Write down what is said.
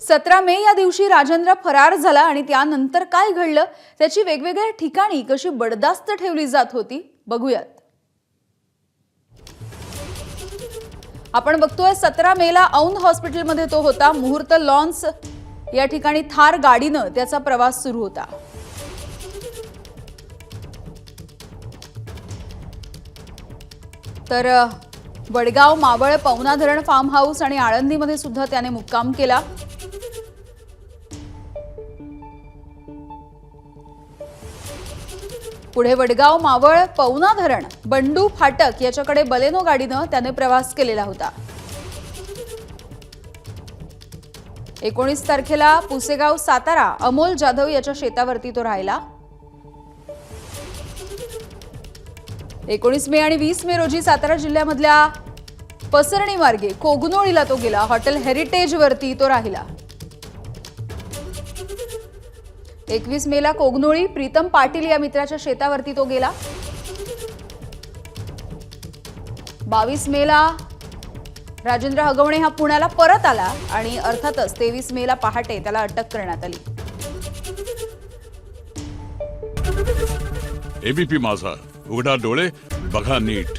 17 मे या दिवशी राजेंद्र फरार झाला आणि त्यानंतर काय घडलं त्याची वेगवेगळ्या ठिकाणी कशी बडदास्त ठेवली जात होती बघूयात। आपण बघतोय 17 मेला औंध हॉस्पिटलमध्ये तो होता। मुहूर्त लॉन्स या ठिकाणी थार गाडीनं त्याचा प्रवास सुरू होता। तर वडगाव मावळ पवना धरण फार्म हाऊस आणि आळंदीमध्ये सुद्धा त्याने मुक्काम केला। पुढे वडगाव मावळ पवना धरण बंडू फाटक याच्याकडे बलेनो गाडीनं त्याने प्रवास केलेला होता। 19 तारखेला पुसेगाव सातारा अमोल जाधव याच्या शेतावरती तो राहिला। 19 मे आणि 20 मे रोजी सातारा जिल्ह्यामधल्या पसरणी मार्गे कोगनोळीला तो गेला। हॉटेल हेरिटेज वरती तो राहिला। 21 मेला कोगनोळी प्रीतम पाटील या मित्राच्या शेतावरती तो गेला। 22 मेला राजेंद्र हगवणे हा पुण्याला परत आला आणि अर्थातच 23 मेला पहाटे त्याला अटक करण्यात आली। एबीपी माझा, उघडा डोळे बघा नीट।